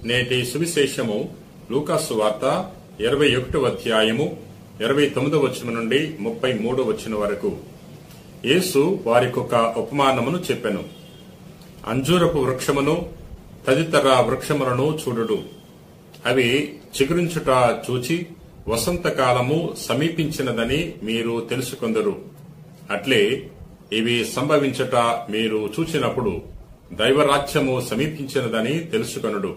నేటి సువిశేషము లూకాసు వార్త 21వ అధ్యాయము 29వ వచనం నుండి 33వ వచనం వరకు. యేసు వారికొక ఉపమానమును చెప్పెను. అంజూరపు వృక్షమును తదితర వృక్షములను చూడుడు. అవి చిగురించుట చూచి వసంతకాలము సమీపించినదని మీరు తెలుసుకొందరు. అట్లే ఇవి సంభవించుట మీరు చూచినప్పుడు దైవరాజ్యము సమీపించినదని తెలుసుకొనుడు.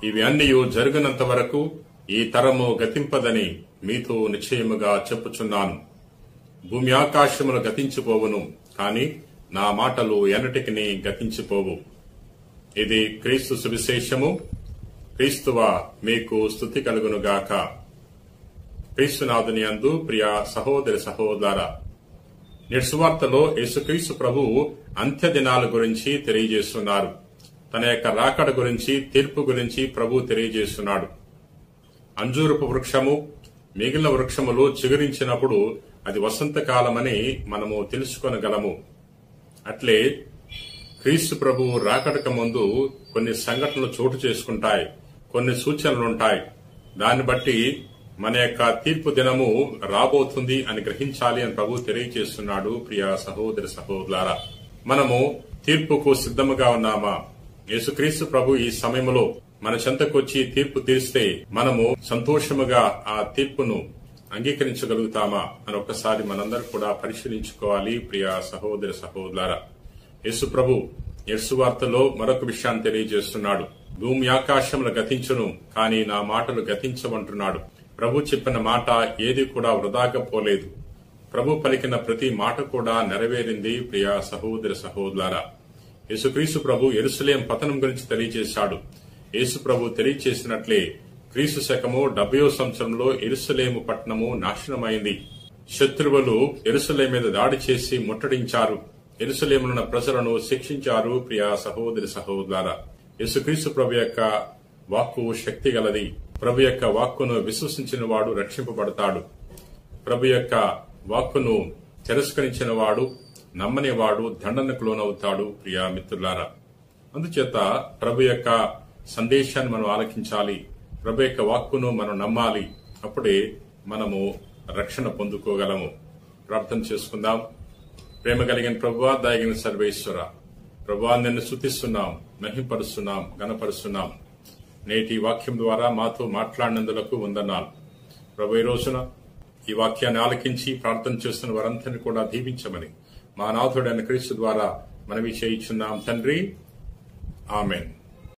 ఇవి అన్నియు జరిగినంత వరకు ఈ తరము గతింపదని మీతో నిశ్చయముగా చెప్పుచున్నాను. భూమి ఆకాశములు గతించిపోవును, కాని నా మాటలు ఎన్నటికి గతించిపోవు. ఇది క్రీస్తు సువిశేషము. క్రీస్తువా మీకు స్తుతి కలుగునుగాక. క్రీస్తునాథుని యందు ప్రియ సహోదరి సహోదర, నేటి సువార్తలో యేసుక్రీస్తు ప్రభువు అంత్య దినాల గురించి తెలియజేస్తున్నారు. తన యొక్క రాకడ గురించి, తీర్పు గురించి ప్రభు తెలియజేస్తున్నాడు. అంజూరపు వృక్షము మిగిలిన వృక్షములు చిగురించినప్పుడు అది వసంతకాలమని మనము తెలుసుకొనగలము. అట్లే క్రీస్తు ప్రభువు రాకడక ముందు కొన్ని సంఘటనలు చోటు చేసుకుంటాయి, కొన్ని సూచనలుంటాయి. దాన్ని బట్టి మన యొక్క తీర్పు దినము రాబోతుంది అని గ్రహించాలి అని ప్రభు తెలియజేస్తున్నాడు. ప్రియ సహోదరి సహోదరులారా, మనము తీర్పుకు సిద్ధముగా ఉన్నామా? యేసుక్రీస్తు ప్రభు ఈ సమయంలో మన చెంతకొచ్చి తీర్పు తీరిస్తే మనము సంతోషముగా ఆ తీర్పును అంగీకరించగలుగుతామా అని ఒక్కసారి మనందరూ కూడా పరిశీలించుకోవాలి. ప్రియ సహోదరి సహోదరులారా, యేసు ప్రభు యేసు వార్తలో మరొక విషయాన్ని తెలియజేస్తున్నాడు. భూమి ఆకాశములు గతించును, కానీ నా మాటలు గతించమంటున్నాడు. ప్రభు చెప్పిన మాట ఏది కూడా వృధాగా పోలేదు. ప్రభు పలికిన ప్రతి మాట కూడా నెరవేరింది. ప్రియ సహోదరి సహోదరులారా, యేసుక్రీస్తు ప్రభు యెరూషలేము పతనం గురించి తెలియజేశాడు. యేసు ప్రభు తెలియజేసినట్లే క్రీస్తు శకము 70వ సంవత్సరంలో యెరూషలేము పట్టణము నాశనమైంది. శత్రువులు యెరూషలేము మీద దాడి చేసి ముట్టడించారు. యెరూషలేమునున్న ప్రజలను శిక్షించారు. ప్రియ సహోదరి సహోదరులారా, యేసుక్రీస్తు ప్రభు యొక్క వాక్కు శక్తి గలది. ప్రభు యొక్క వాక్కును విశ్వసించిన వాడు రక్షింపబడతాడు. ప్రభు యొక్క వాక్కును తిరస్కరించిన వాడు, నమ్మనివాడు దండనకు లోనవుతాడు. ప్రియా మిత్రులారా, అందుచేత ప్రభు యొక్క సందేశాన్ని మనం ఆలకించాలి. ప్రభు యొక్క వాక్కును మనం నమ్మాలి. అప్పుడే మనము రక్షణ పొందుకోగలము. ప్రార్థన చేసుకుందాం. ప్రేమ కలిగిన ప్రభువా, దయగిన సర్వేశ్వర, ప్రభువా, నిన్ను స్తుతిస్తున్నాం, మహింపరుస్తున్నాం, గణపరుస్తున్నాం. నేటి వాక్యం ద్వారా మాతో మాట్లాడినందులకు వందనాలు ప్రభు. ఈ రోజున ఈ వాక్యాన్ని ఆలకించి ప్రార్థన చేస్తున్న వారందరినీ కూడా దీవించమని మా నాథుడైన క్రీస్తు ద్వారా మనవి చేయుచున్నాం తండ్రి. ఆమెన్.